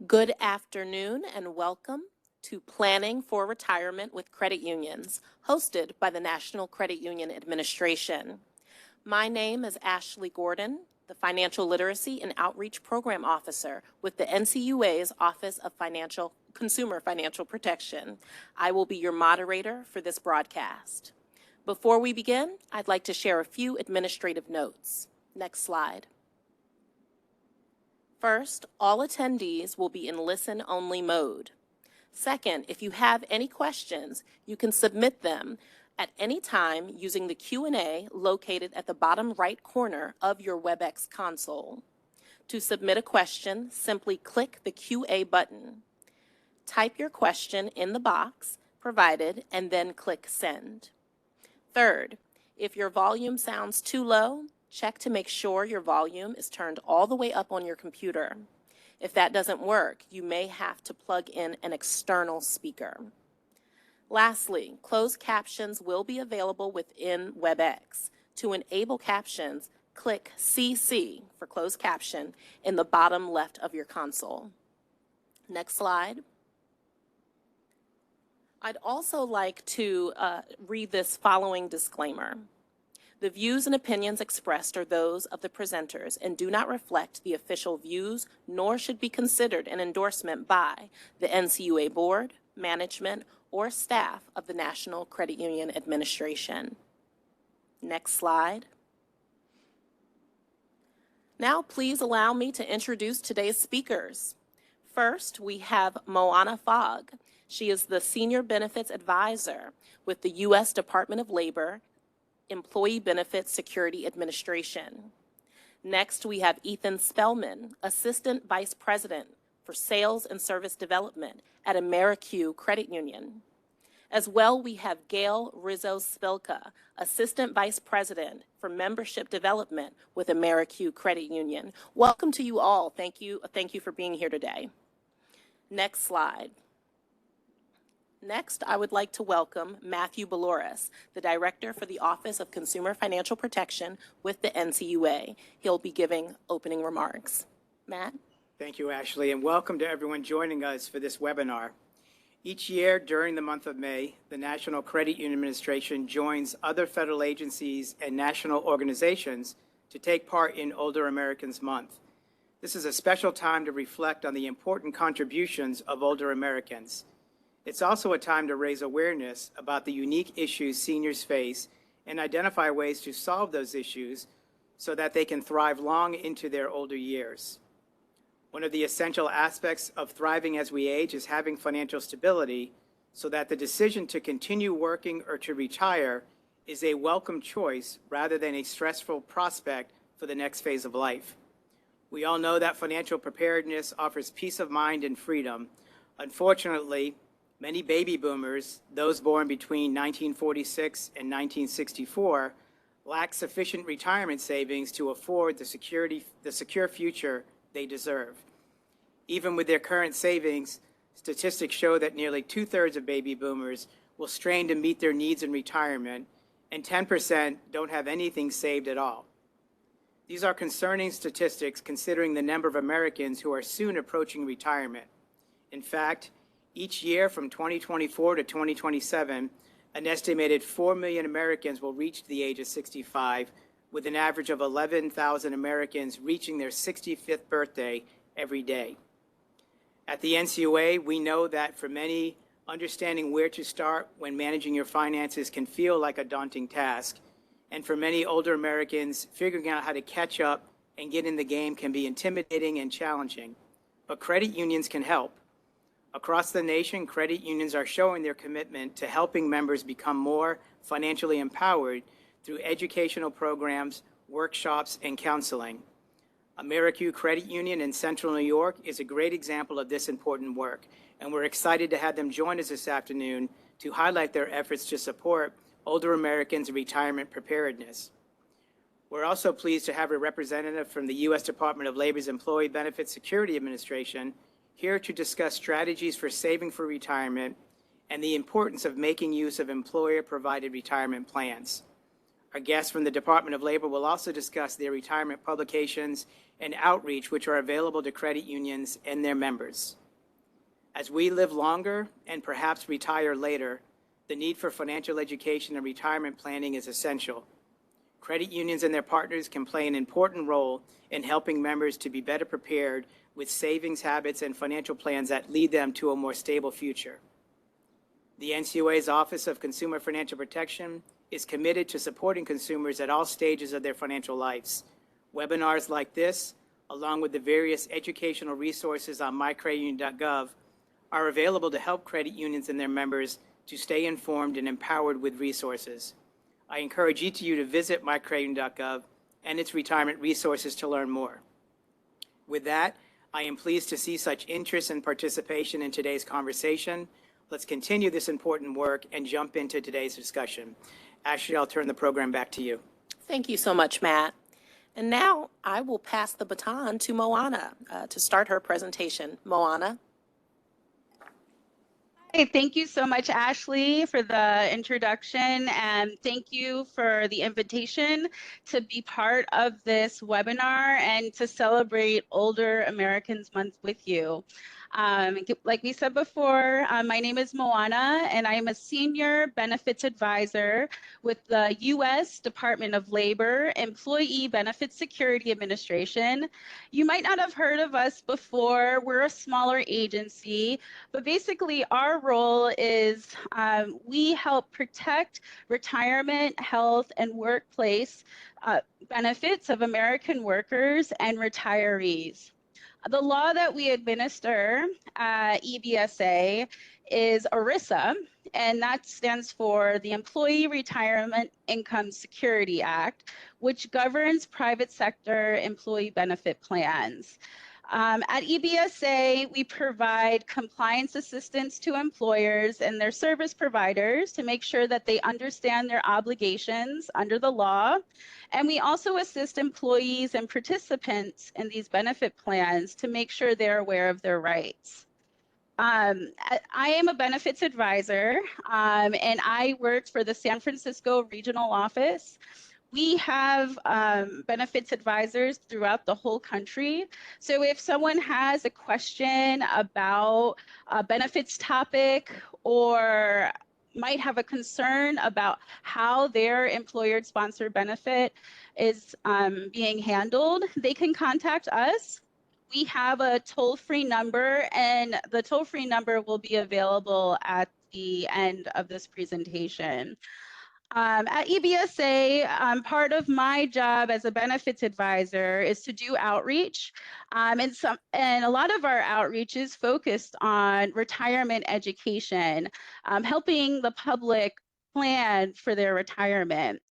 Good afternoon and welcome to Planning for Retirement with Credit Unions, hosted by the National Credit Union Administration. My name is Ashley Gordon, the Financial Literacy and Outreach Program Officer with the NCUA's Office of Consumer Financial Protection. I will be your moderator for this broadcast. Before we begin, I'd like to share a few administrative notes. Next slide. First, all attendees will be in listen-only mode. Second, if you have any questions, you can submit them at any time using the Q&A located at the bottom right corner of your WebEx console. To submit a question, simply click the QA button. Type your question in the box provided and then click Send. Third, if your volume sounds too low, check to make sure your volume is turned all the way up on your computer. If that doesn't work, you may have to plug in an external speaker. Lastly, closed captions will be available within WebEx. To enable captions, click CC for closed caption in the bottom left of your console. Next slide. I'd also like to read this following disclaimer. The views and opinions expressed are those of the presenters and do not reflect the official views, nor should be considered an endorsement by the NCUA Board, management, or staff of the National Credit Union Administration. Next slide. Now, please allow me to introduce today's speakers. First, we have Moana Fogg. She is the Senior Benefits Advisor with the U.S. Department of Labor, Employee Benefits Security Administration. Next, we have Ethan Spellman, Assistant Vice President for Sales and Service Development at AmeriCU Credit Union. As well, we have Gail Rizzo-Spilka, Assistant Vice President for Membership Development with AmeriCU Credit Union. Welcome to you all. Thank you for being here today. Next slide. Next, I would like to welcome Matthew Baloris, the Director for the Office of Consumer Financial Protection with the NCUA. He'll be giving opening remarks. Matt? Thank you, Ashley, and welcome to everyone joining us for this webinar. Each year during the month of May, the National Credit Union Administration joins other federal agencies and national organizations to take part in Older Americans Month. This is a special time to reflect on the important contributions of older Americans. It's also a time to raise awareness about the unique issues seniors face and identify ways to solve those issues so that they can thrive long into their older years. One of the essential aspects of thriving as we age is having financial stability so that the decision to continue working or to retire is a welcome choice rather than a stressful prospect for the next phase of life. We all know that financial preparedness offers peace of mind and freedom. Unfortunately, many baby boomers, those born between 1946 and 1964, lack sufficient retirement savings to afford the secure future they deserve. Even with their current savings, statistics show that nearly 2/3 of baby boomers will strain to meet their needs in retirement, and 10% don't have anything saved at all. These are concerning statistics considering the number of Americans who are soon approaching retirement. In fact, each year from 2024 to 2027, an estimated 4 million Americans will reach the age of 65, with an average of 11,000 Americans reaching their 65th birthday every day. At the NCUA, we know that for many, understanding where to start when managing your finances can feel like a daunting task. And for many older Americans, figuring out how to catch up and get in the game can be intimidating and challenging. But credit unions can help. Across the nation, credit unions are showing their commitment to helping members become more financially empowered through educational programs, workshops, and counseling. AmeriCU Credit Union in Central New York is a great example of this important work, and we're excited to have them join us this afternoon to highlight their efforts to support older Americans' retirement preparedness. We're also pleased to have a representative from the U.S. Department of Labor's Employee Benefits Security Administration here to discuss strategies for saving for retirement and the importance of making use of employer-provided retirement plans. Our guests from the Department of Labor will also discuss their retirement publications and outreach, which are available to credit unions and their members. As we live longer and perhaps retire later, the need for financial education and retirement planning is essential. Credit unions and their partners can play an important role in helping members to be better prepared with savings habits and financial plans that lead them to a more stable future. The NCUA's Office of Consumer Financial Protection is committed to supporting consumers at all stages of their financial lives. Webinars like this, along with the various educational resources on mycreditunion.gov, are available to help credit unions and their members to stay informed and empowered with resources. I encourage each of you to visit mycreditunion.gov and its retirement resources to learn more. With that, I am pleased to see such interest and participation in today's conversation. Let's continue this important work and jump into today's discussion. Ashley, I'll turn the program back to you. Thank you so much, Matt. And now I will pass the baton to Moana to start her presentation. Moana. Hey, thank you so much, Ashley, for the introduction, and thank you for the invitation to be part of this webinar and to celebrate Older Americans Month with you. Like we said before, my name is Moana, and I am a senior benefits advisor with the U.S. Department of Labor Employee Benefit Security Administration. You might not have heard of us before. We're a smaller agency, but basically our role is we help protect retirement, health, and workplace benefits of American workers and retirees. The law that we administer, EBSA, is ERISA, and that stands for the Employee Retirement Income Security Act, which governs private sector employee benefit plans. At EBSA, we provide compliance assistance to employers and their service providers to make sure that they understand their obligations under the law. And we also assist employees and participants in these benefit plans to make sure they're aware of their rights. I am a benefits advisor, and I work for the San Francisco Regional Office. We have benefits advisors throughout the whole country. So if someone has a question about a benefits topic or might have a concern about how their employer-sponsored benefit is being handled, they can contact us. We have a toll-free number, and the toll-free number will be available at the end of this presentation. At EBSA, part of my job as a benefits advisor is to do outreach, and a lot of our outreach is focused on retirement education, helping the public plan for their retirement.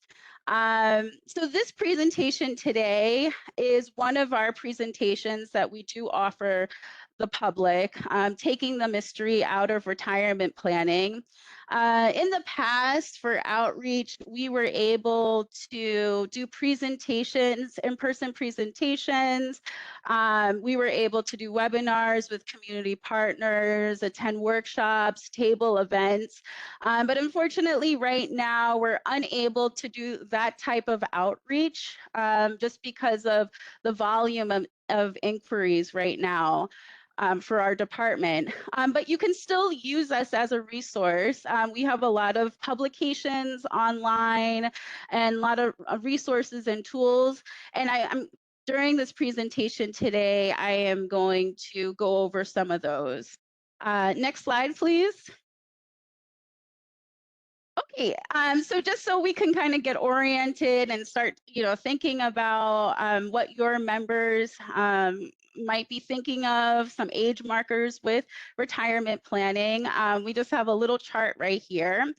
So this presentation today is one of our presentations that we do offer the public, taking the mystery out of retirement planning. In the past, for outreach, we were able to do presentations, in-person presentations. We were able to do webinars with community partners, attend workshops, table events. But unfortunately, right now, we're unable to do that type of outreach just because of the volume of inquiries right now. For our department, but you can still use us as a resource. We have a lot of publications online and a lot of resources and tools. And during this presentation today, I am going to go over some of those. Next slide, please. Okay, so just so we can kind of get oriented and start, thinking about what your members might be thinking of, some age markers with retirement planning. We just have a little chart right here.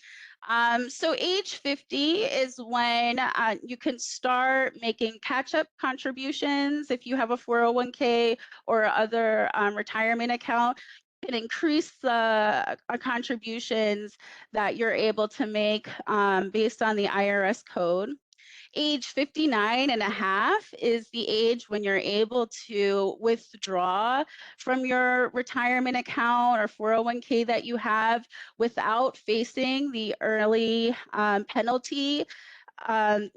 So age 50 is when you can start making catch-up contributions if you have a 401k or other retirement account. Can increase the contributions that you're able to make based on the IRS code. Age 59 and a half is the age when you're able to withdraw from your retirement account or 401k that you have without facing the early penalty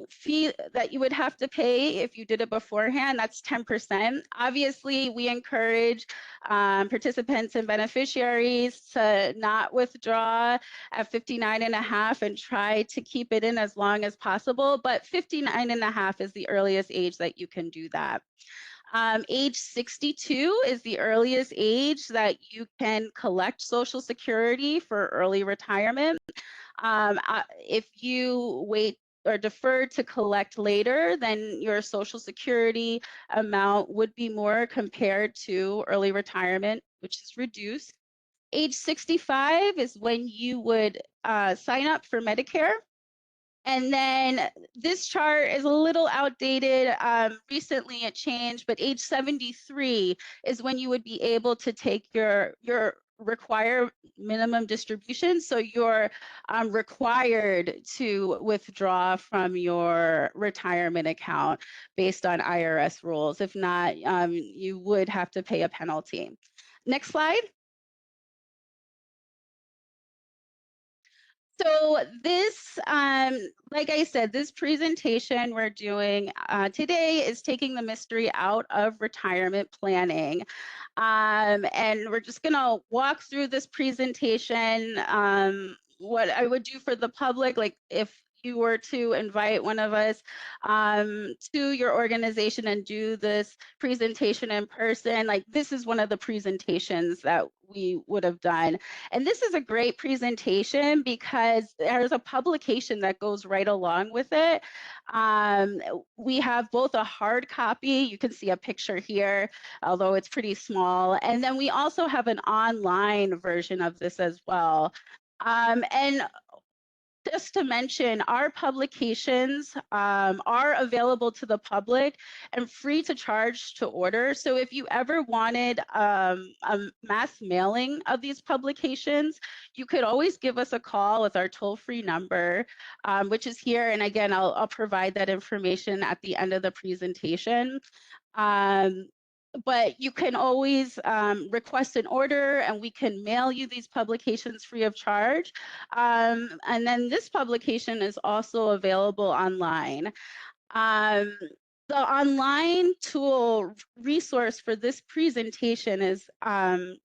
fee that you would have to pay if you did it beforehand. That's 10%. Obviously, we encourage participants and beneficiaries to not withdraw at 59.5 and try to keep it in as long as possible, but 59.5 is the earliest age that you can do that. Age 62 is the earliest age that you can collect Social Security for early retirement. If you wait or defer to collect later, then your Social Security amount would be more compared to early retirement, which is reduced. Age 65 is when you would sign up for Medicare. And then this chart is a little outdated. Recently it changed, but age 73 is when you would be able to take your required minimum distribution. So you're required to withdraw from your retirement account based on IRS rules. If not, you would have to pay a penalty. Next slide. So this, like I said, this presentation we're doing today is taking the mystery out of retirement planning. And we're just gonna walk through this presentation. What I would do for the public, like if you were to invite one of us to your organization and do this presentation in person, like this is one of the presentations that we would have done. And this is a great presentation because there's a publication that goes right along with it. We have both a hard copy, you can see a picture here, although it's pretty small. And then we also have an online version of this as well. And just to mention, our publications are available to the public and free to charge to order. So if you ever wanted a mass mailing of these publications, you could always give us a call with our toll-free number, which is here. And again, I'll provide that information at the end of the presentation. But you can always request an order and we can mail you these publications free of charge. And then this publication is also available online. The online tool resource for this presentation is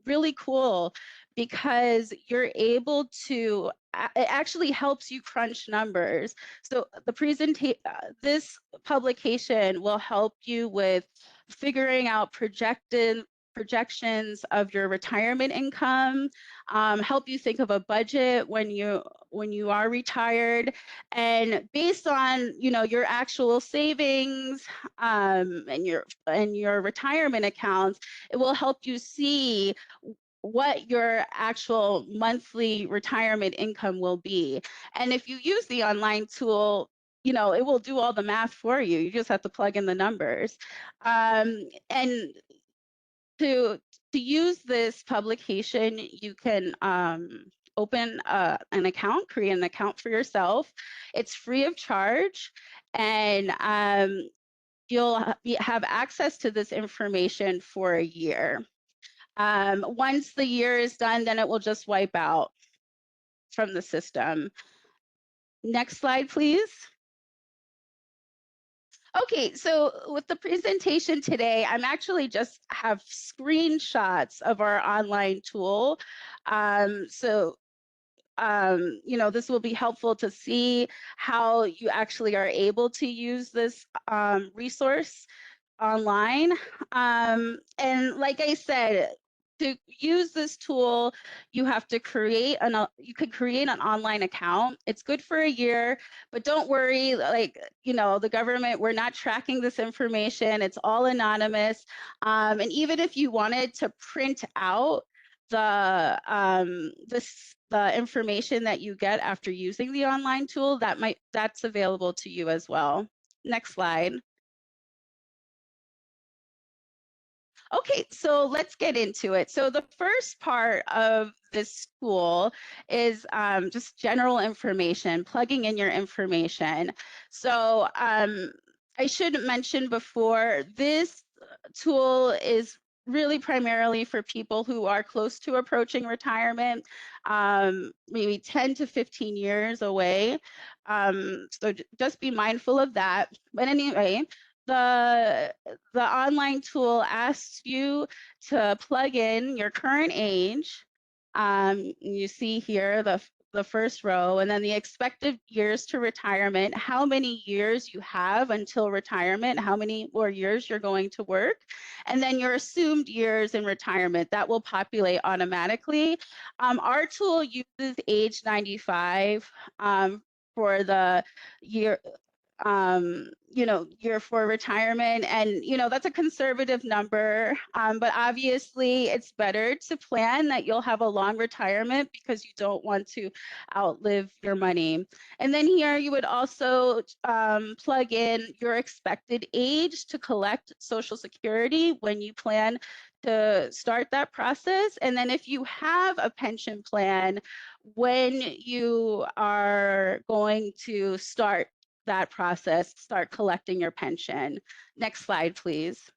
really cool because you're able to, it actually helps you crunch numbers. So the this publication will help you with figuring out projections of your retirement income, help you think of a budget when you are retired, and based on your actual savings and your retirement accounts, it will help you see what your actual monthly retirement income will be. And if you use the online tool, it will do all the math for you. You just have to plug in the numbers. And to use this publication, you can open an account, create an account for yourself. It's free of charge, and you'll have access to this information for a year. Once the year is done, then it will just wipe out from the system. Next slide, please. Okay, so with the presentation today, I'm actually just have screenshots of our online tool. This will be helpful to see how you actually are able to use this resource online. And like I said, to use this tool, you have to create you could create an online account. It's good for a year, but don't worry, the government, we're not tracking this information. It's all anonymous. And even if you wanted to print out the information that you get after using the online tool, that's available to you as well. Next slide. Okay, so let's get into it. So the first part of this tool is just general information, plugging in your information. So I should mention before, this tool is really primarily for people who are close to approaching retirement, maybe 10 to 15 years away. So just be mindful of that. But anyway, the online tool asks you to plug in your current age. You see here the first row, and then the expected years to retirement, how many years you have until retirement, how many more years you're going to work, and then your assumed years in retirement. That will populate automatically. Our tool uses age 95 for the year, year for retirement, and that's a conservative number, but obviously it's better to plan that you'll have a long retirement because you don't want to outlive your money. And then here you would also plug in your expected age to collect Social Security when you plan to start that process. And then if you have a pension plan, when you are going to start that process, start collecting your pension. Next slide, please.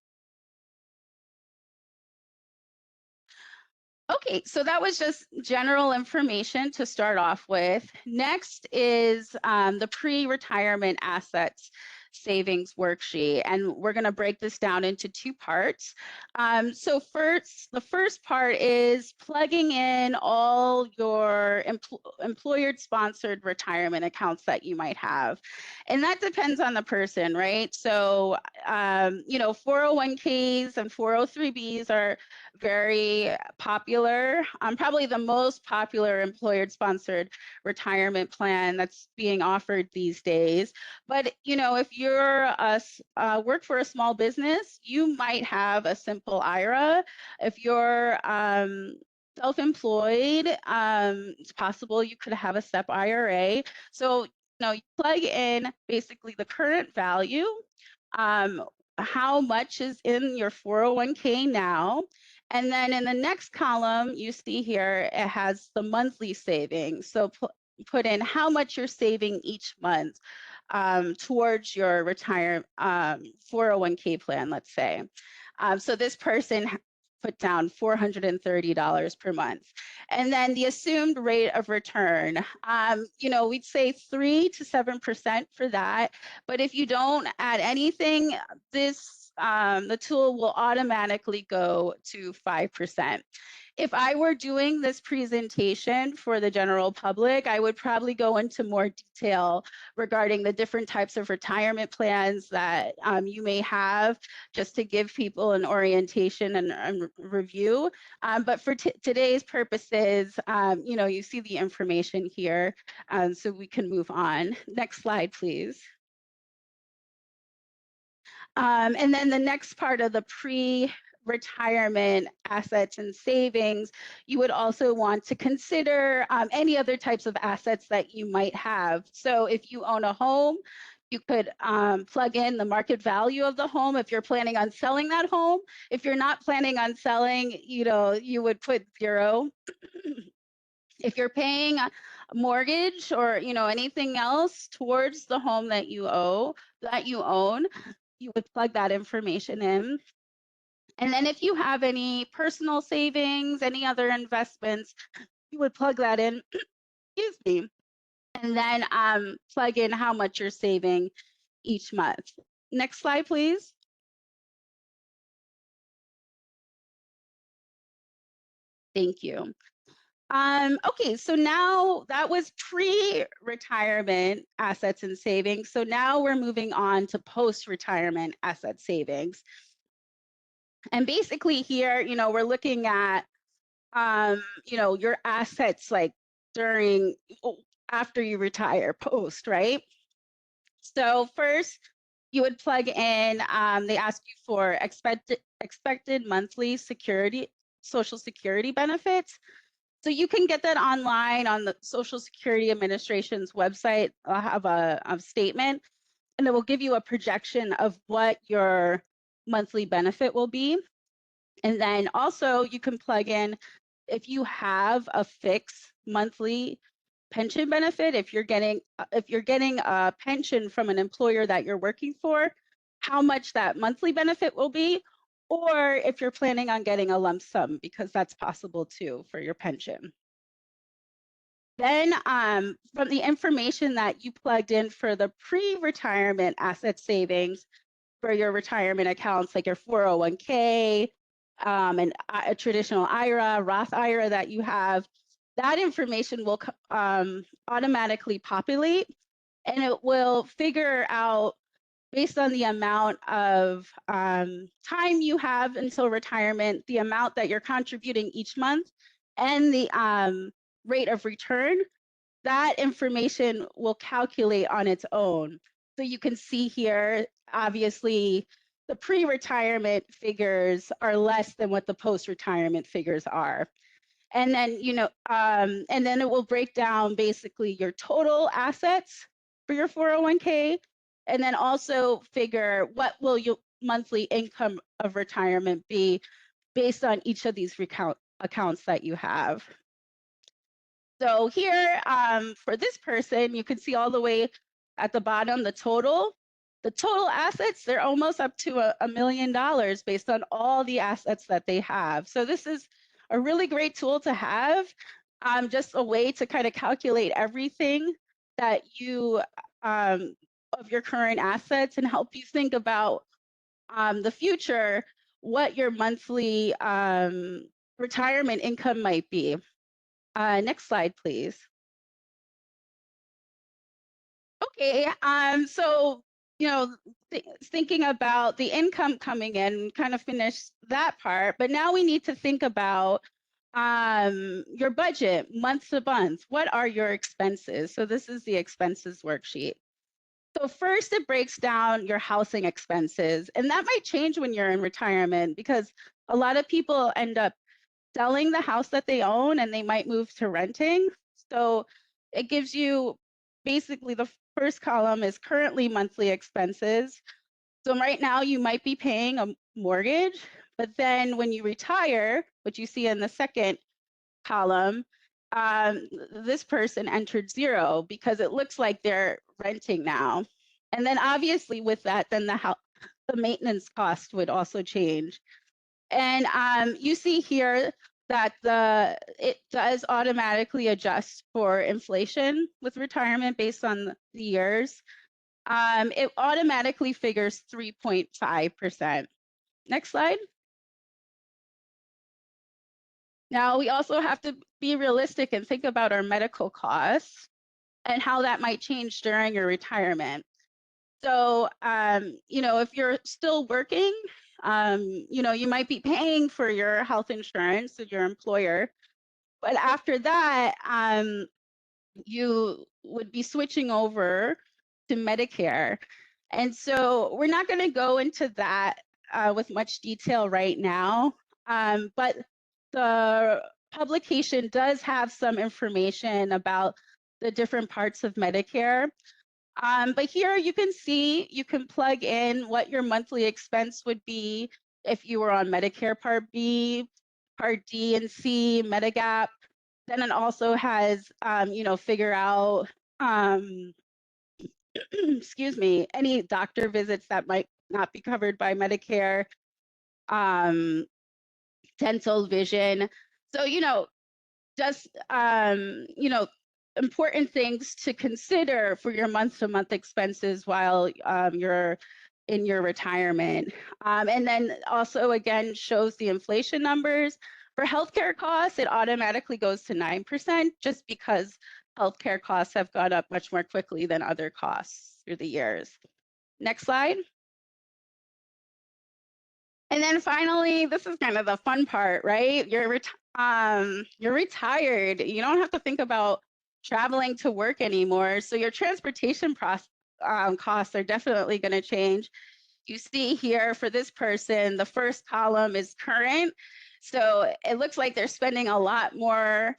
Okay, so that was just general information to start off with. Next is the pre-retirement assets savings worksheet, and we're going to break this down into two parts. So the first part is plugging in all your employer-sponsored retirement accounts that you might have, and that depends on the person, right? So 401ks and 403bs are very popular. Probably the most popular employer-sponsored retirement plan that's being offered these days. But if you're work for a small business, you might have a simple IRA. If you're self-employed, it's possible you could have a SEP IRA. So you plug in basically the current value, how much is in your 401k now. And then in the next column, you see here, it has the monthly savings. So put in how much you're saving each month towards your 401k plan, let's say. So this person put down $430 per month. And then the assumed rate of return, we'd say 3 to 7% for that. But if you don't add anything, the tool will automatically go to 5%. If I were doing this presentation for the general public, I would probably go into more detail regarding the different types of retirement plans that you may have, just to give people an orientation and review. But for today's purposes, you see the information here, so we can move on. Next slide, please. And then the next part of the pre-retirement assets and savings, you would also want to consider any other types of assets that you might have. So if you own a home, you could plug in the market value of the home if you're planning on selling that home. If you're not planning on selling, you would put 0. If you're paying a mortgage or anything else towards the home that you own, you would plug that information in. And then if you have any personal savings, any other investments, you would plug that in, excuse me, and then plug in how much you're saving each month. Next slide, please. Thank you. Okay, so now that was pre-retirement assets and savings. So now we're moving on to post-retirement asset savings. And basically here, we're looking at, your assets like after you retire, post, right? So first, you would plug in, they ask you for expected monthly Social Security benefits. So you can get that online on the Social Security Administration's website. I'll have a statement, and it will give you a projection of what your monthly benefit will be. And then also you can plug in if you have a fixed monthly pension benefit, if you're getting a pension from an employer that you're working for, how much that monthly benefit will be, or if you're planning on getting a lump sum, because that's possible too for your pension. Then from the information that you plugged in for the pre-retirement asset savings for your retirement accounts, like your 401k, and a traditional IRA, Roth IRA that you have, that information will automatically populate, and it will figure out, based on the amount of time you have until retirement, the amount that you're contributing each month, and the rate of return, that information will calculate on its own. So you can see here, obviously, the pre-retirement figures are less than what the post-retirement figures are. And then, and then it will break down basically your total assets for your 401k, and then also figure what will your monthly income of retirement be based on each of these accounts that you have. So here, for this person, you can see all the way at the bottom, the total assets, they're almost up to $1 million based on all the assets that they have. So this is a really great tool to have, just a way to kind of calculate everything that you, of your current assets, and help you think about the future, what your monthly retirement income might be. Next slide, please. Okay, so thinking about the income coming in, kind of finished that part, but now we need to think about your budget month to month. What are your expenses? So this is the expenses worksheet. So first, it breaks down your housing expenses, and that might change when you're in retirement, because a lot of people end up selling the house that they own and they might move to renting. So it gives you, basically, the first column is currently monthly expenses. So right now you might be paying a mortgage, but then when you retire, which you see in the second column, this person entered zero because it looks like they're renting now. And then obviously with that, then the maintenance cost would also change. And you see here that it does automatically adjust for inflation with retirement based on the years. It automatically figures 3.5%. Next slide. Now we also have to be realistic and think about our medical costs and how that might change during your retirement. So, if you're still working, you might be paying for your health insurance with your employer, but after that, you would be switching over to Medicare. And so we're not going to go into that with much detail right now, but the publication does have some information about the different parts of Medicare. But here you can see, you can plug in what your monthly expense would be if you were on Medicare Part B, Part D and C, Medigap. Then it also has, figure out, excuse me, any doctor visits that might not be covered by Medicare, dental, vision. So, just, important things to consider for your month-to-month expenses while you're in your retirement. And then also, again, shows the inflation numbers. For healthcare costs, it automatically goes to 9% just because healthcare costs have gone up much more quickly than other costs through the years. Next slide. And then finally, this is kind of the fun part, right? You're retired. You don't have to think about traveling to work anymore. So your transportation costs are definitely going to change. You see here for this person, the first column is current. So it looks like they're spending a lot more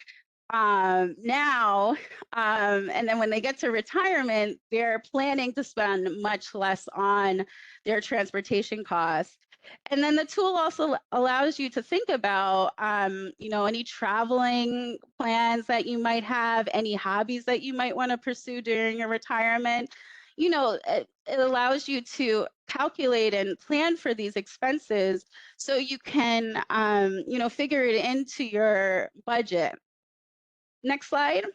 now. And then when they get to retirement, they're planning to spend much less on their transportation costs. And then the tool also allows you to think about, any traveling plans that you might have, any hobbies that you might want to pursue during your retirement. it allows you to calculate and plan for these expenses so you can, figure it into your budget. Next slide.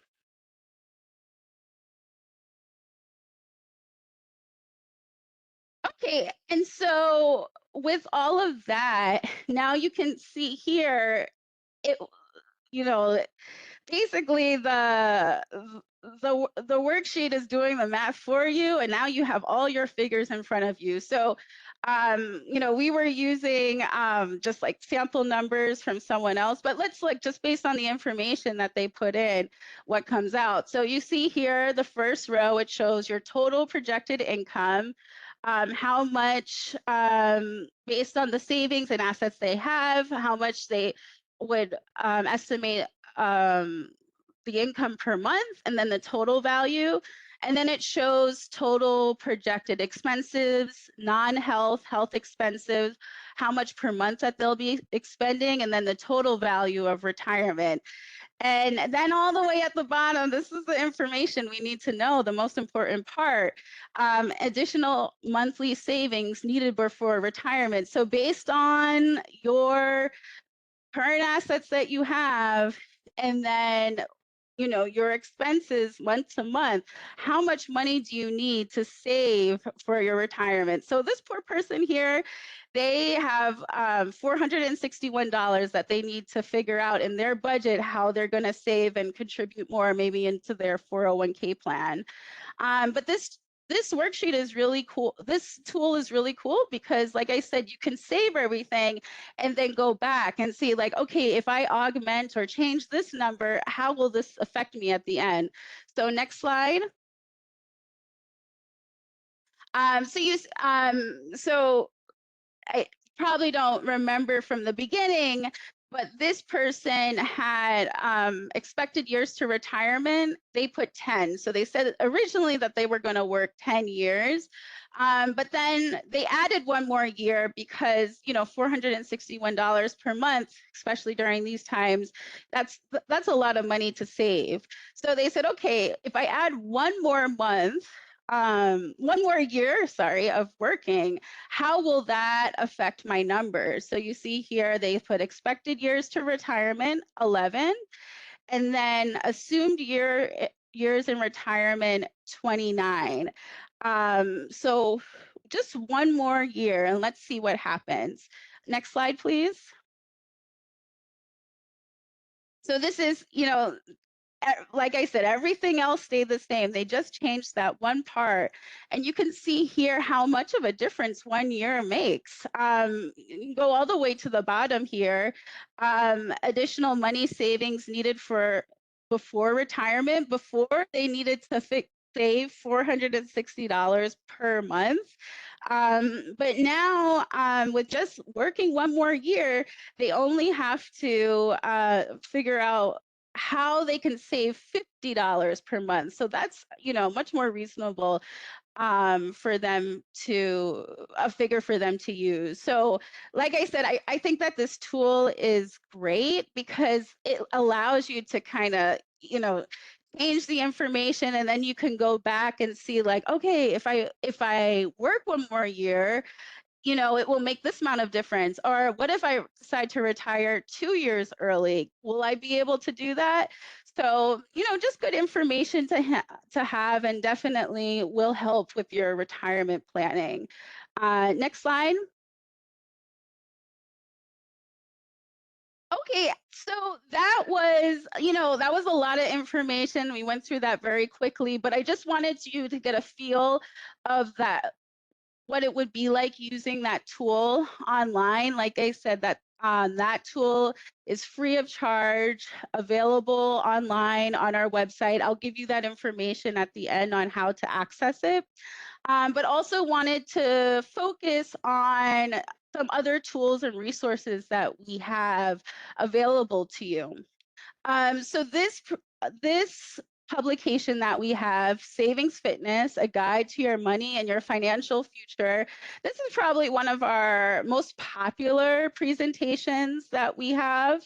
Okay, and so with all of that, now you can see here, it, you know, basically the worksheet is doing the math for you, and now you have all your figures in front of you. So we were using just like sample numbers from someone else, but let's look just based on the information that they put in, what comes out. So you see here, the first row, it shows your total projected income, how much based on the savings and assets they have, how much they would estimate the income per month, and then the total value. And then it shows total projected expenses, non-health, health expenses, how much per month that they'll be expending, and then the total value of retirement. And then all the way at the bottom, this is the information we need to know, the most important part, additional monthly savings needed before retirement. So based on your current assets that you have, and then your expenses month to month, how much money do you need to save for your retirement? So this poor person here, they have $461 that they need to figure out in their budget how they're going to save and contribute more maybe into their 401k plan. But this worksheet is really cool. This tool is really cool because, like I said, you can save everything and then go back and see, like, okay, if I augment or change this number, how will this affect me at the end? So next slide. So I probably don't remember from the beginning, but this person had expected years to retirement. They put 10. So they said originally that they were going to work 10 years. But then they added one more year because, $461 per month, especially during these times, that's a lot of money to save. So they said, okay, if I add one more month, one more year, sorry, of working, how will that affect my numbers? So you see here, they put expected years to retirement, 11, and then assumed years in retirement, 29. So just one more year, and let's see what happens. Next slide, please. So this is, like I said, everything else stayed the same. They just changed that one part. And you can see here how much of a difference 1 year makes. You can go all the way to the bottom here. Additional money savings needed for before retirement. Before, they needed to save $460 per month. But now, with just working one more year, they only have to figure out how they can save $50 per month. So that's, much more reasonable for them to, a figure for them to use. So like I said, I think that this tool is great because it allows you to kind of, change the information, and then you can go back and see, like, okay, if I work one more year, it will make this amount of difference. Or what if I decide to retire 2 years early? Will I be able to do that? So, just good information to have, and definitely will help with your retirement planning. Next slide. Okay, so that was, that was a lot of information. We went through that very quickly, but I just wanted you to get a feel of that, what it would be like using that tool online. Like I said, that tool is free of charge, available online on our website. I'll give you that information at the end on how to access it. But also wanted to focus on some other tools and resources that we have available to you. So this publication that we have, Savings Fitness, A Guide to Your Money and Your Financial Future, this is probably one of our most popular presentations that we have.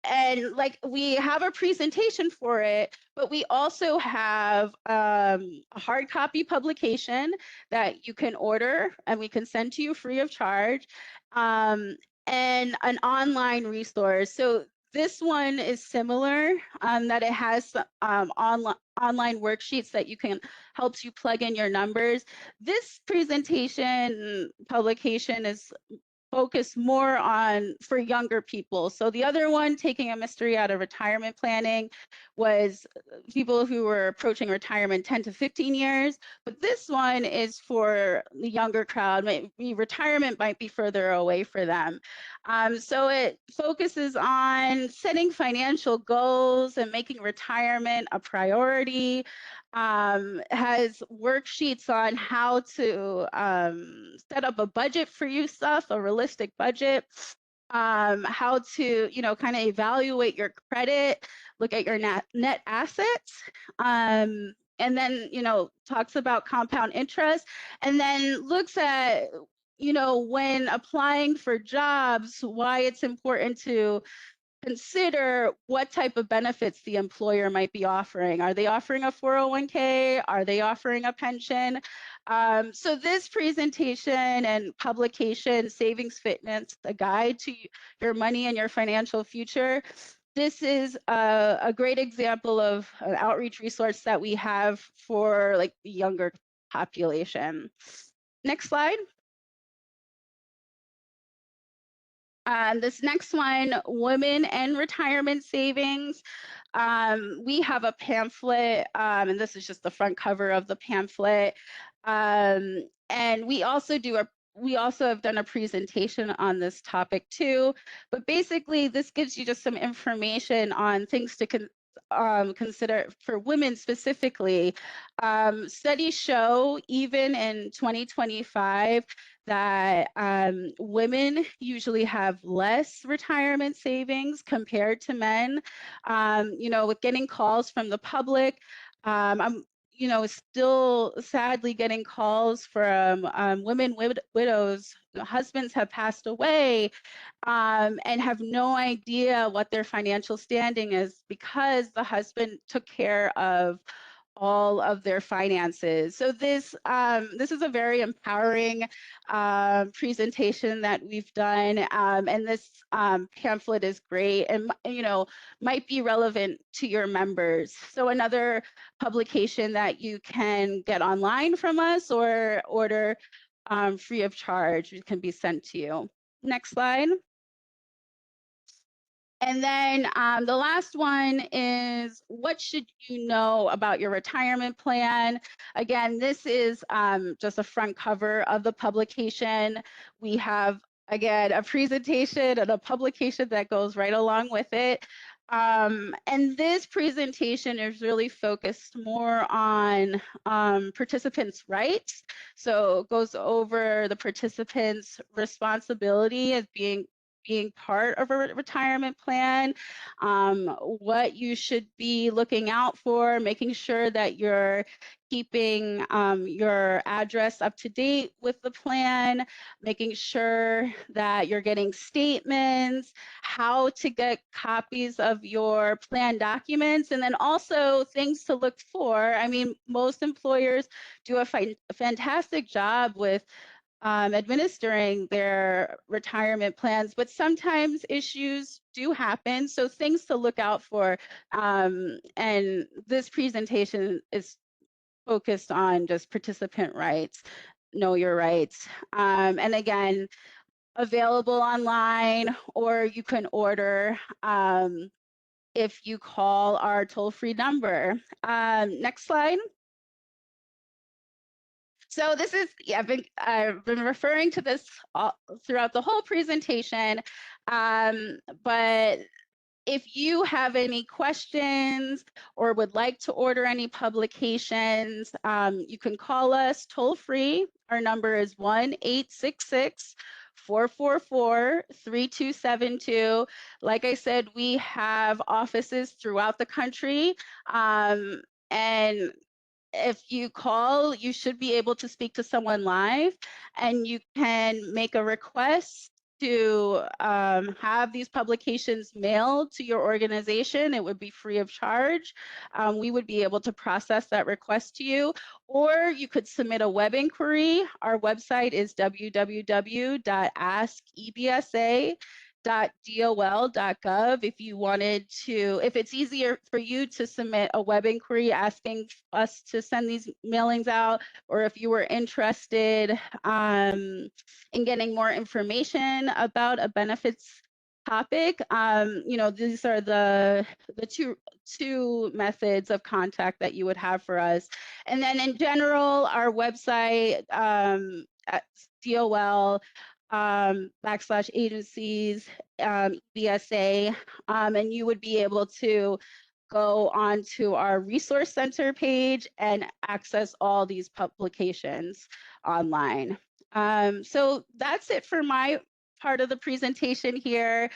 and like we have a presentation for it, but we also have a hard copy publication that you can order and we can send to you free of charge, and an online resource. So this one is similar, that it has online worksheets that you can helps you plug in your numbers. This presentation publication is focus more on for younger people. So the other one, taking a mystery out of retirement planning, was people who were approaching retirement 10 to 15 years. But this one is for the younger crowd. Maybe retirement might be further away for them. So it focuses on setting financial goals and making retirement a priority. Has worksheets on how to set up a budget for yourself, a realistic budget, how to, kind of evaluate your credit, look at your net assets, and then, talks about compound interest, and then looks at, when applying for jobs, why it's important to consider what type of benefits the employer might be offering. Are they offering a 401k? Are they offering a pension? So this presentation and publication, Savings Fitness, a guide to your money and your financial future. This is a great example of an outreach resource that we have for like the younger population. Next slide. This next one, women and retirement savings. We have a pamphlet, and this is just the front cover of the pamphlet. And we also have done a presentation on this topic too. But basically, this gives you just some information on things to consider for women specifically. Studies show even in 2025 that women usually have less retirement savings compared to men. With getting calls from the public, I'm still sadly getting calls from women widows. Husbands have passed away, and have no idea what their financial standing is because the husband took care of all of their finances. So this is a very empowering presentation that we've done, and this pamphlet is great and might be relevant to your members. So another publication that you can get online from us or order free of charge, it can be sent to you. Next slide. And then the last one is, what should you know about your retirement plan? Again, this is just a front cover of the publication. We have, again, a presentation and a publication that goes right along with it. And this presentation is really focused more on participants' rights. So it goes over the participants' responsibility as being part of a retirement plan, what you should be looking out for, making sure that you're keeping your address up to date with the plan, making sure that you're getting statements, how to get copies of your plan documents, and then also things to look for. I mean, most employers do a fantastic job with administering their retirement plans, but sometimes issues do happen. So things to look out for. And this presentation is focused on just participant rights, know your rights. And again, available online, or you can order if you call our toll-free number. Next slide. So this is, I've been referring to this throughout the whole presentation, but if you have any questions or would like to order any publications, you can call us toll free. Our number is 1-866-444-3272. Like I said, we have offices throughout the country, and if you call, you should be able to speak to someone live, and you can make a request to have these publications mailed to your organization, it would be free of charge. We would be able to process that request to you, or you could submit a web inquiry. Our website is www.askebsa.dol.gov. If you wanted to, if it's easier for you to submit a web inquiry asking us to send these mailings out, or if you were interested in getting more information about a benefits topic, these are the two methods of contact that you would have for us. And then in general, our website at DOL /agencies EBSA, and you would be able to go onto our resource center page and access all these publications online. So that's it for my part of the presentation here.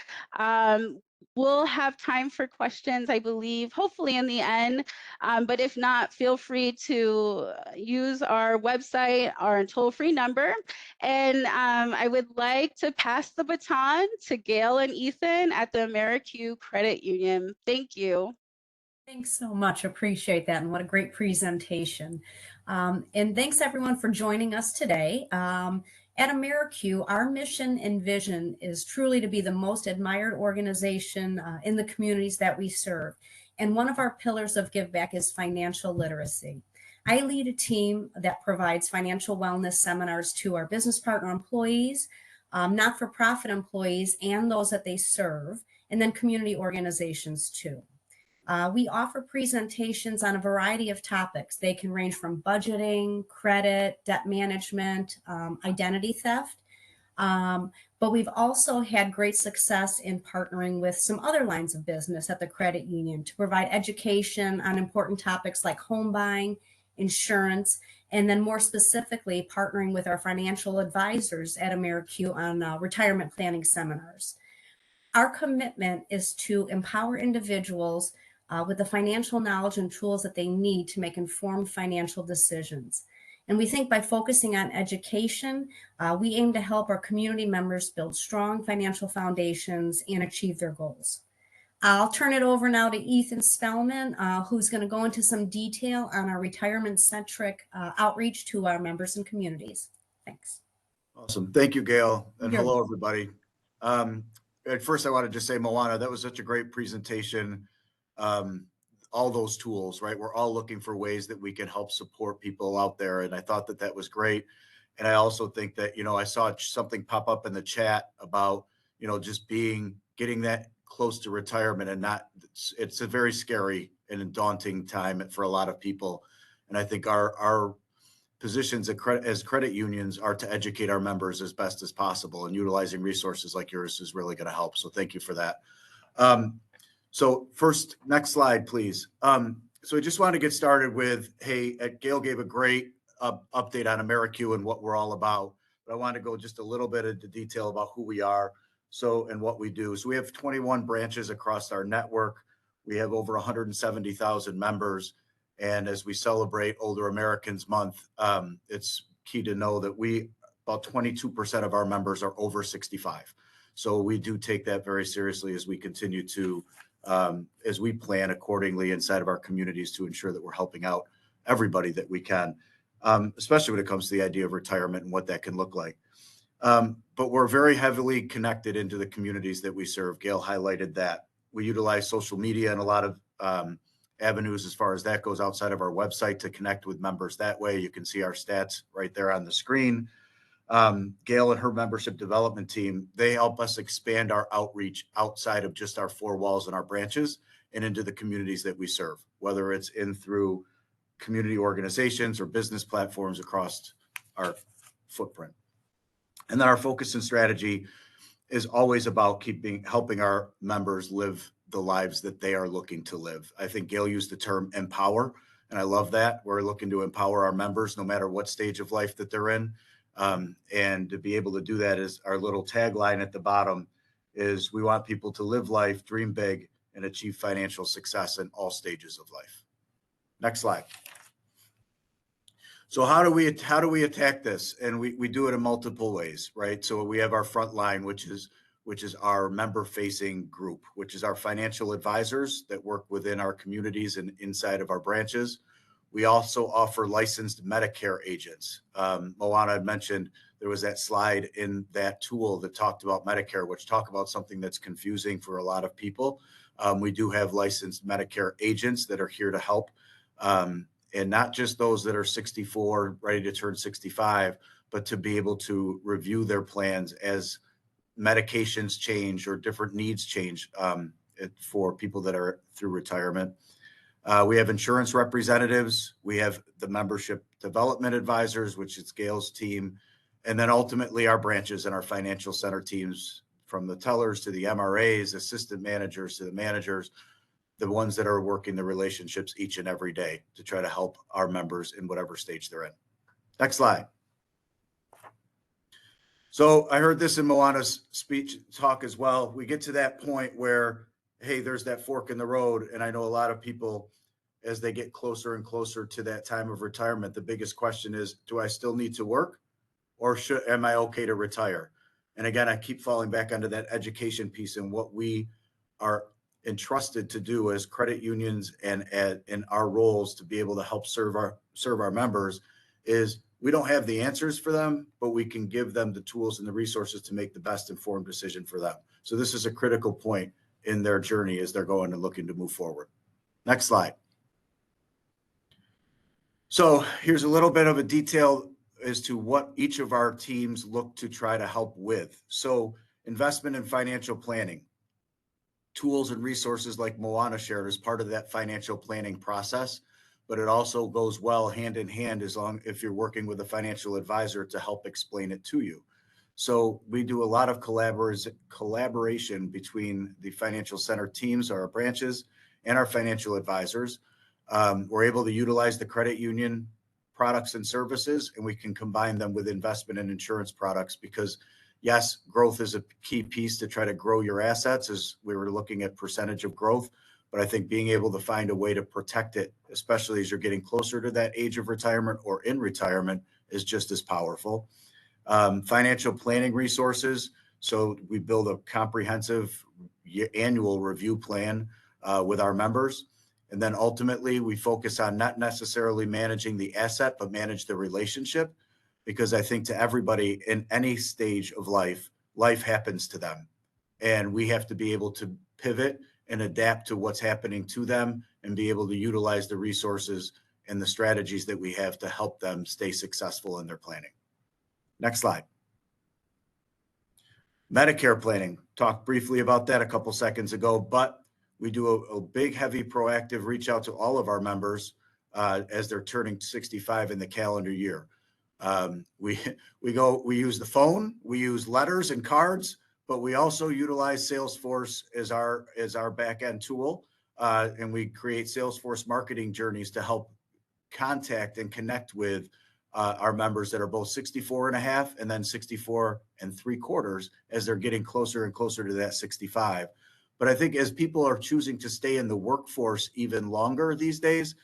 We'll have time for questions, I believe, hopefully in the end. But if not, feel free to use our website, our toll-free number. And I would like to pass the baton to Gail and Ethan at the AmeriCU Credit Union. Thank you. Thanks so much. Appreciate that. And what a great presentation. And thanks everyone for joining us today. At AmeriCU, our mission and vision is truly to be the most admired organization in the communities that we serve. And one of our pillars of give back is financial literacy. I lead a team that provides financial wellness seminars to our business partner employees, not-for-profit employees, and those that they serve, and then community organizations too. We offer presentations on a variety of topics. They can range from budgeting, credit, debt management, identity theft. But we've also had great success in partnering with some other lines of business at the credit union to provide education on important topics like home buying, insurance, and then more specifically, partnering with our financial advisors at AmeriCU on retirement planning seminars. Our commitment is to empower individuals with the financial knowledge and tools that they need to make informed financial decisions. And we think by focusing on education, we aim to help our community members build strong financial foundations and achieve their goals. I'll turn it over now to Ethan Spellman, who's going to go into some detail on our retirement-centric outreach to our members and communities. Thanks. Awesome. Thank you, Gail. And hello, everybody. At first, I want to just say, Moana, that was such a great presentation. All those tools, right? We're all looking for ways that we can help support people out there. And I thought that that was great. And I also think that, I saw something pop up in the chat about, just getting that close to retirement and it's a very scary and daunting time for a lot of people. And I think our positions as credit unions are to educate our members as best as possible, and utilizing resources like yours is really going to help. So thank you for that. So first, next slide, please. So I just want to get started with, hey, Gail gave a great update on AmeriCU and what we're all about, but I want to go just a little bit into detail about who we are and what we do. So we have 21 branches across our network. We have over 170,000 members. And as we celebrate Older Americans Month, it's key to know that about 22% of our members are over 65. So we do take that very seriously as we continue to as we plan accordingly inside of our communities to ensure that we're helping out everybody that we can, especially when it comes to the idea of retirement and what that can look like. But we're very heavily connected into the communities that we serve. Gail highlighted that. We utilize social media and a lot of avenues as far as that goes outside of our website to connect with members that way. You can see our stats right there on the screen. Gail and her membership development team, they help us expand our outreach outside of just our four walls and our branches and into the communities that we serve, whether it's through community organizations or business platforms across our footprint. And then our focus and strategy is always about helping our members live the lives that they are looking to live. I think Gail used the term empower, and I love that. We're looking to empower our members no matter what stage of life that they're in. And to be able to do that is our little tagline at the bottom is we want people to live life, dream big, and achieve financial success in all stages of life. Next slide. So how do we attack this? And we do it in multiple ways, right? So we have our front line, which is our member facing group, which is our financial advisors that work within our communities and inside of our branches. We also offer licensed Medicare agents. Moana had mentioned there was that slide in that tool that talked about Medicare, which talk about something that's confusing for a lot of people. We do have licensed Medicare agents that are here to help. And not just those that are 64, ready to turn 65, but to be able to review their plans as medications change or different needs change for people that are through retirement. We have insurance representatives. We have the membership development advisors, which is Gail's team. And then ultimately our branches and our financial center teams, from the tellers to the MRAs, assistant managers to the managers, the ones that are working the relationships each and every day to try to help our members in whatever stage they're in. Next slide. So I heard this in Moana's speech talk as well. We get to that point where, hey, there's that fork in the road. And I know a lot of people, as they get closer and closer to that time of retirement, the biggest question is, do I still need to work, or am I okay to retire? And again, I keep falling back onto that education piece and what we are entrusted to do as credit unions and in our roles to be able to help serve our members is we don't have the answers for them, but we can give them the tools and the resources to make the best informed decision for them. So this is a critical point in their journey as they're going and looking to move forward. Next slide. So here's a little bit of a detail as to what each of our teams look to try to help with. So investment and financial planning. Tools and resources like Moana shared as part of that financial planning process, but it also goes well hand in hand if you're working with a financial advisor to help explain it to you. So we do a lot of collaboration between the financial center teams, our branches, and our financial advisors. We're able to utilize the credit union products and services, and we can combine them with investment and insurance products because yes, growth is a key piece to try to grow your assets as we were looking at percentage of growth. But I think being able to find a way to protect it, especially as you're getting closer to that age of retirement or in retirement, is just as powerful. Financial planning resources. So we build a comprehensive annual review plan with our members. And then ultimately we focus on not necessarily managing the asset, but manage the relationship. Because I think to everybody in any stage of life, life happens to them. And we have to be able to pivot and adapt to what's happening to them and be able to utilize the resources and the strategies that we have to help them stay successful in their planning. Next slide. Medicare planning. Talked briefly about that a couple seconds ago, but we do a big, heavy, proactive reach out to all of our members as they're turning 65 in the calendar year. We use the phone, we use letters and cards, but we also utilize Salesforce as our back end tool. And we create Salesforce marketing journeys to help contact and connect with our members that are both 64 and a half and then 64 and 3/4 as they're getting closer and closer to that 65. But I think as people are choosing to stay in the workforce even longer these days,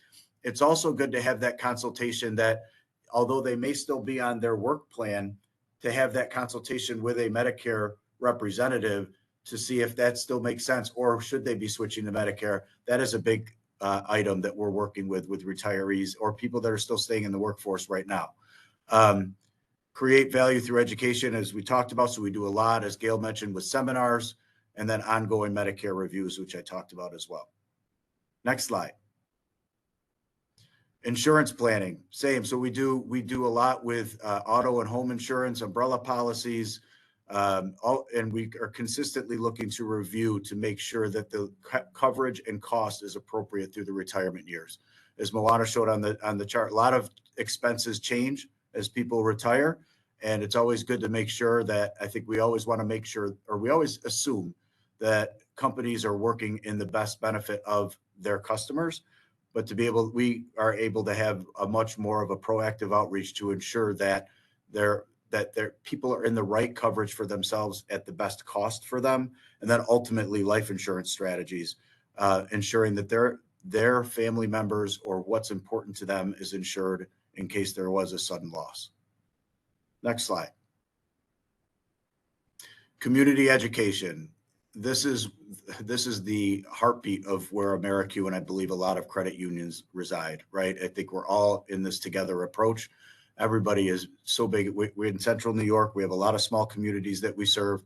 it's also good to have that consultation that although they may still be on their work plan, to have that consultation with a Medicare representative to see if that still makes sense or should they be switching to Medicare. That is a big item that we're working with retirees or people that are still staying in the workforce right now. Create value through education, as we talked about. So we do a lot, as Gail mentioned, with seminars and then ongoing Medicare reviews, which I talked about as well. Next slide. Insurance planning, same. So we do a lot with auto and home insurance, umbrella policies, and we are consistently looking to review to make sure that the coverage and cost is appropriate through the retirement years. As Moana showed on the chart, a lot of expenses change as people retire, and it's always good to make sure that I think we always want to make sure, or we always assume that companies are working in the best benefit of their customers. But we are able to have a much more of a proactive outreach to ensure that their people are in the right coverage for themselves at the best cost for them. And then ultimately life insurance strategies, ensuring that their family members or what's important to them is insured in case there was a sudden loss. Next slide. Community education. This is the heartbeat of where AmeriCU and I believe a lot of credit unions reside, right? I think we're all in this together approach. Everybody is so big. We're in central New York. We have a lot of small communities that we serve,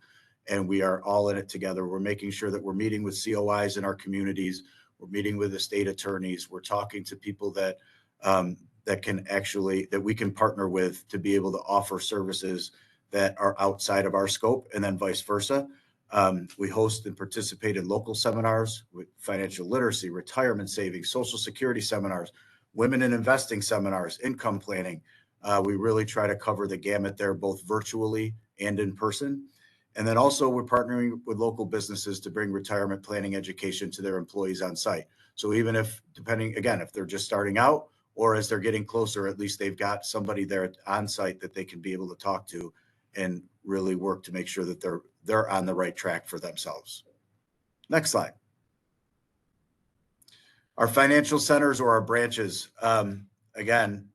and we are all in it together. We're making sure that we're meeting with COIs in our communities. We're meeting with the state attorneys. We're talking to people that that we can partner with to be able to offer services that are outside of our scope, and then vice versa. We host and participate in local seminars with financial literacy, retirement savings, Social Security seminars, women in investing seminars, income planning. We really try to cover the gamut there, both virtually and in person. And then also we're partnering with local businesses to bring retirement planning education to their employees on site. So even if, depending, again, if they're just starting out or as they're getting closer, at least they've got somebody there on site that they can be able to talk to and really work to make sure that they're on the right track for themselves. Next slide. Our financial centers or our branches, again,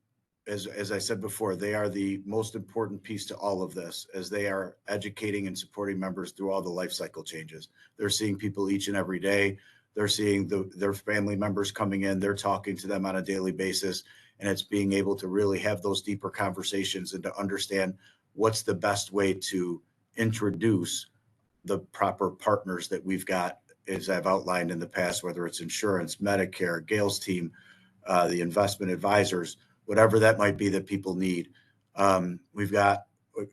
as I said before, they are the most important piece to all of this, as they are educating and supporting members through all the life cycle changes. They're seeing people each and every day. They're seeing their family members coming in. They're talking to them on a daily basis. And it's being able to really have those deeper conversations and to understand what's the best way to introduce the proper partners that we've got, as I've outlined in the past, whether it's insurance, Medicare, Gail's team, the investment advisors, whatever that might be that people need. We've got,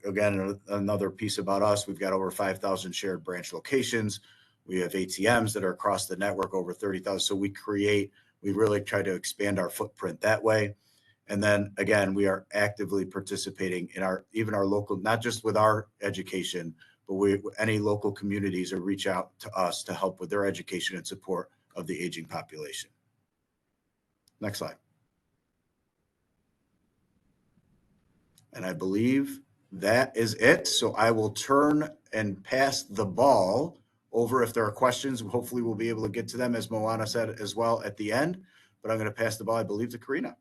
again, another piece about us. We've got over 5,000 shared branch locations. We have ATMs that are across the network, over 30,000. So we really try to expand our footprint that way. And then again, we are actively participating in even our local, not just with our education, but any local communities or reach out to us to help with their education and support of the aging population. Next slide. And I believe that is it. So I will turn and pass the ball over. If there are questions, hopefully we'll be able to get to them, as Moana said as well at the end. But I'm going to pass the ball, I believe, to Karina.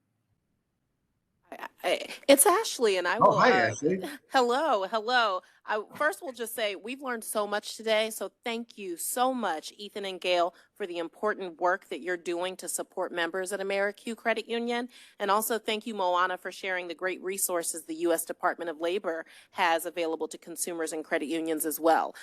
It's Ashley, and I will. Hi, Ashley. Hello. I first will just say we've learned so much today. So thank you so much, Ethan and Gail, for the important work that you're doing to support members at AmeriCU Credit Union. And also thank you, Moana, for sharing the great resources the U.S. Department of Labor has available to consumers and credit unions as well.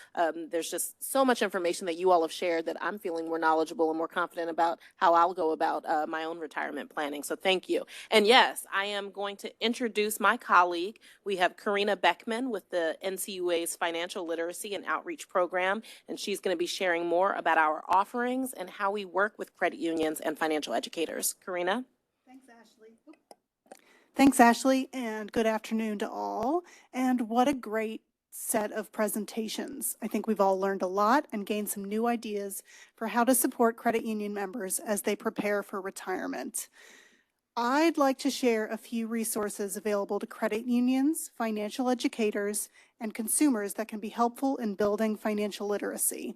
There's just so much information that you all have shared that I'm feeling more knowledgeable and more confident about how I'll go about my own retirement planning. So thank you. And yes, I am going to introduce my colleague. We have Karina Beckman with the NCUA's Financial Literacy and Outreach Program, and she's going to be sharing more about our offerings and how we work with credit unions and financial educators. Karina? Thanks, Ashley. Thanks, Ashley, and good afternoon to all. And what a great set of presentations. I think we've all learned a lot and gained some new ideas for how to support credit union members as they prepare for retirement. I'd like to share a few resources available to credit unions, financial educators, and consumers that can be helpful in building financial literacy.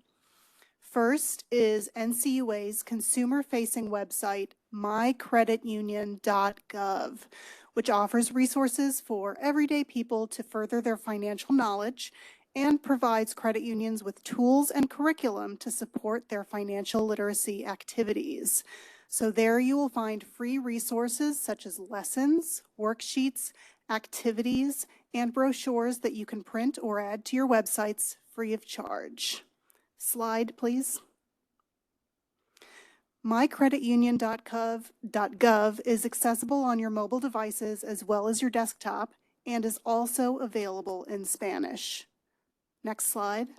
First is NCUA's consumer-facing website, mycreditunion.gov, which offers resources for everyday people to further their financial knowledge and provides credit unions with tools and curriculum to support their financial literacy activities. So there you will find free resources such as lessons, worksheets, activities, and brochures that you can print or add to your websites free of charge. Slide, please. mycreditunion.gov is accessible on your mobile devices as well as your desktop and is also available in Spanish. Next slide.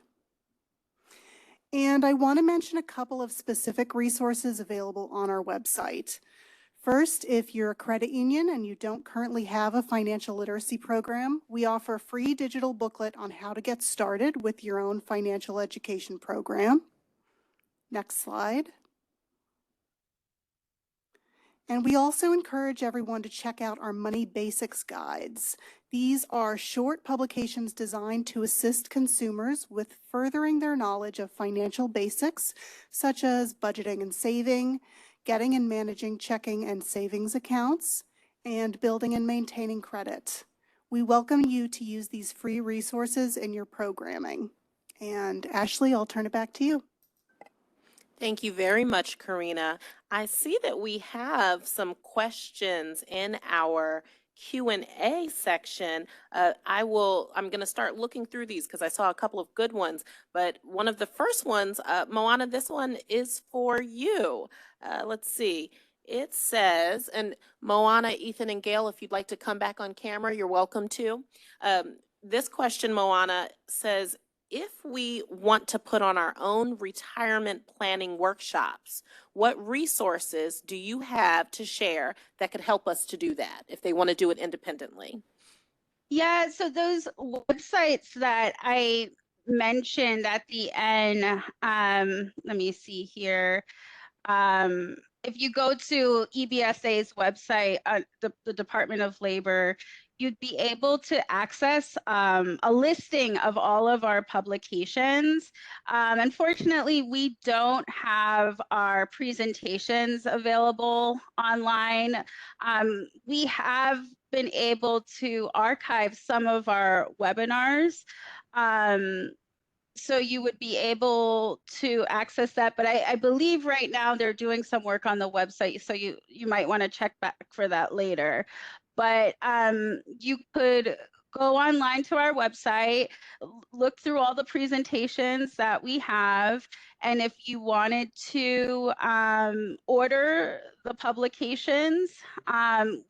And I want to mention a couple of specific resources available on our website. First, if you're a credit union and you don't currently have a financial literacy program, we offer a free digital booklet on how to get started with your own financial education program. Next slide. And we also encourage everyone to check out our Money Basics guides. These are short publications designed to assist consumers with furthering their knowledge of financial basics, such as budgeting and saving, getting and managing checking and savings accounts, and building and maintaining credit. We welcome you to use these free resources in your programming. And Ashley, I'll turn it back to you. Thank you very much, Karina. I see that we have some questions in our Q&A section. I'm going to start looking through these because I saw a couple of good ones. But one of the first ones, Moana, this one is for you. Let's see. It says, and Moana, Ethan, and Gail, if you'd like to come back on camera, you're welcome to. This question, Moana, says, if we want to put on our own retirement planning workshops, what resources do you have to share that could help us to do that if they want to do it independently? Yeah, so those websites that I mentioned at the end, let me see here. If you go to EBSA's website, the Department of Labor, you'd be able to access a listing of all of our publications. Unfortunately, we don't have our presentations available online. We have been able to archive some of our webinars. So you would be able to access that, but I believe right now they're doing some work on the website, so you might want to check back for that later. But you could go online to our website, look through all the presentations that we have, and if you wanted to order the publications,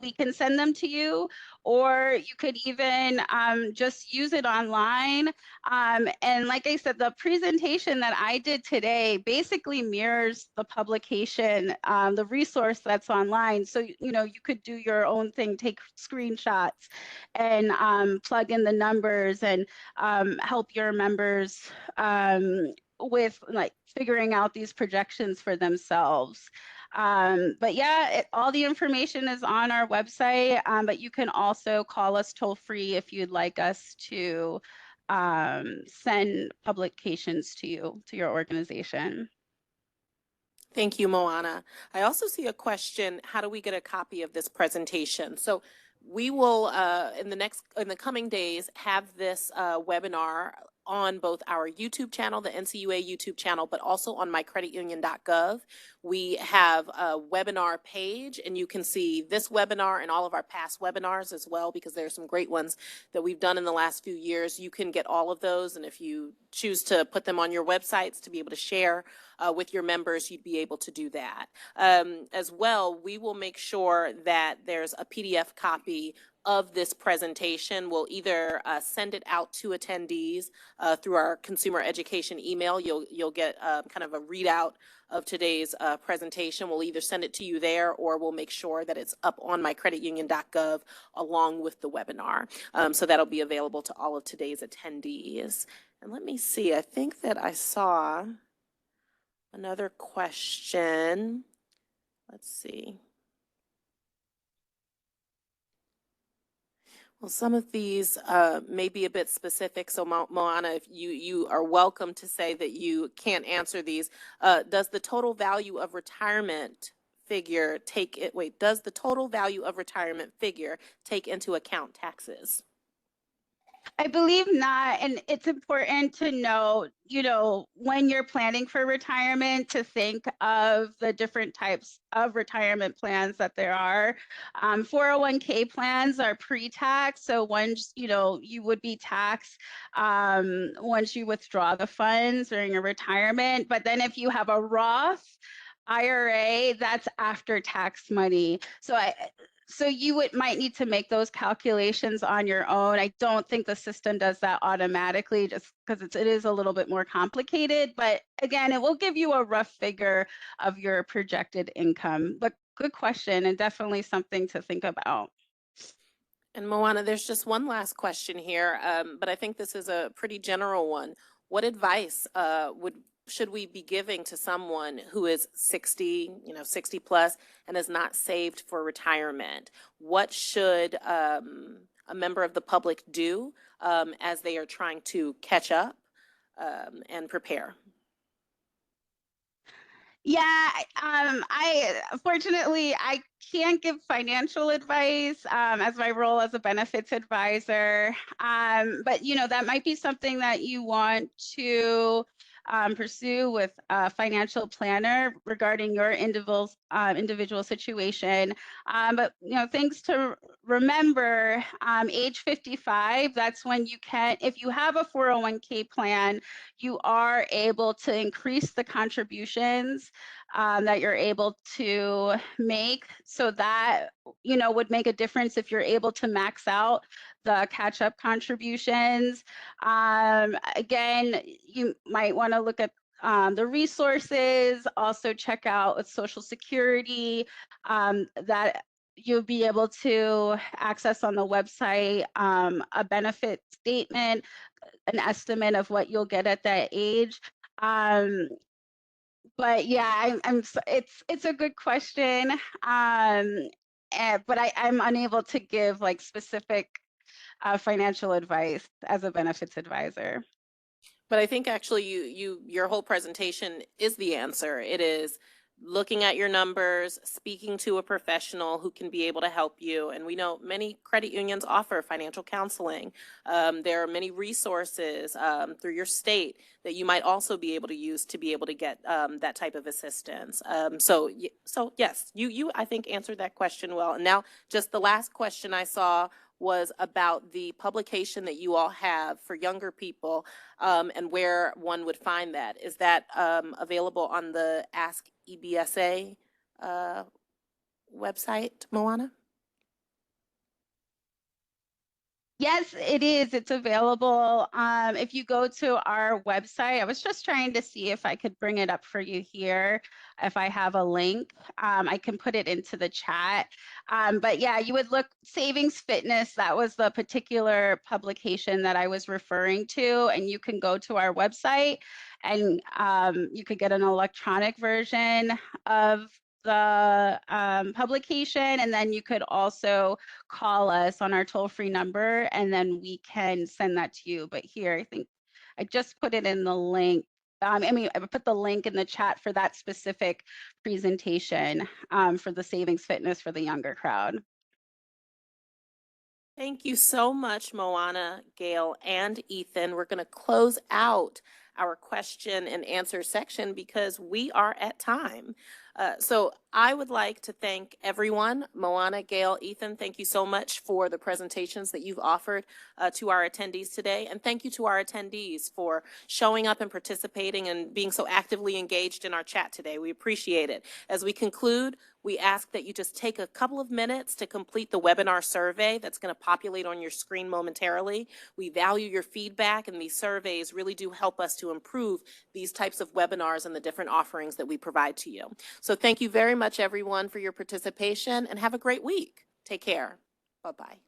we can send them to you, or you could even just use it online. And like I said, the presentation that I did today basically mirrors the publication, the resource that's online. So, you know, you could do your own thing, take screenshots and plug in the numbers and help your members with like figuring out these projections for themselves. But yeah, all the information is on our website, but you can also call us toll free if you'd like us to send publications to you, to your organization. Thank you, Moana. I also see a question, how do we get a copy of this presentation? So we will, in the coming days, have this webinar on both our YouTube channel, the NCUA YouTube channel, but also on mycreditunion.gov. We have a webinar page, and you can see this webinar and all of our past webinars as well, because there are some great ones that we've done in the last few years. You can get all of those, and if you choose to put them on your websites to be able to share with your members, you'd be able to do that. As well, we will make sure that there's a PDF copy of this presentation. We'll either send it out to attendees through our consumer education email. You'll get kind of a readout of today's presentation. We'll either send it to you there, or we'll make sure that it's up on mycreditunion.gov along with the webinar. So that'll be available to all of today's attendees. And let me see, I think that I saw another question. Let's see. Well, some of these may be a bit specific, so Moana, if you are welcome to say that you can't answer these. Does the total value of retirement figure does the total value of retirement figure take into account taxes? I believe not. And it's important to know, you know, when you're planning for retirement, to think of the different types of retirement plans that there are. 401k plans are pre-tax. So once, you know, you would be taxed once you withdraw the funds during your retirement. But then if you have a Roth IRA, that's after tax money. So you might need to make those calculations on your own. I don't think the system does that automatically, just because it is a little bit more complicated. But again, it will give you a rough figure of your projected income. But good question, and definitely something to think about. And Moana, there's just one last question here, but I think this is a pretty general one. What advice should we be giving to someone who is 60, 60 plus, and is not saved for retirement? What should a member of the public do as they are trying to catch up and prepare? Yeah, fortunately I can't give financial advice as my role as a benefits advisor. But you know, that might be something that you want to pursue with a financial planner regarding your individual situation. But you know, things to remember: age 55. That's when you can, if you have a 401k plan, you are able to increase the contributions that you're able to make. So that, you know, would make a difference if you're able to max out the catch-up contributions. Again, you might want to look at the resources, also check out with Social Security that you'll be able to access on the website a benefit statement, an estimate of what you'll get at that age. But yeah, it's a good question. But I'm unable to give like specific financial advice as a benefits advisor. But I think actually your whole presentation is the answer. It is looking at your numbers, speaking to a professional who can be able to help you. And we know many credit unions offer financial counseling. There are many resources through your state that you might also be able to use to be able to get that type of assistance. So yes, you I think answered that question well. And now just the last question I saw was about the publication that you all have for younger people and where one would find that. Is that available on the Ask EBSA website, Moana? Yes, it is. It's available. If you go to our website, I was just trying to see if I could bring it up for you here. If I have a link, I can put it into the chat. But yeah, you would look Savings Fitness. That was the particular publication that I was referring to. And you can go to our website and you could get an electronic version of the publication, and then you could also call us on our toll-free number, and then we can send that to you. But here, I think I just put it in the link. I put the link in the chat for that specific presentation for the Savings Fitness for the younger crowd. Thank you so much, Moana, Gail, and Ethan. We're going to close out our question and answer section because we are at time. So I would like to thank everyone, Moana, Gail, Ethan, thank you so much for the presentations that you've offered to our attendees today. And thank you to our attendees for showing up and participating and being so actively engaged in our chat today. We appreciate it. As we conclude, we ask that you just take a couple of minutes to complete the webinar survey that's going to populate on your screen momentarily. We value your feedback, and these surveys really do help us to improve these types of webinars and the different offerings that we provide to you. So thank you very much, everyone, for your participation, and have a great week. Take care. Bye-bye.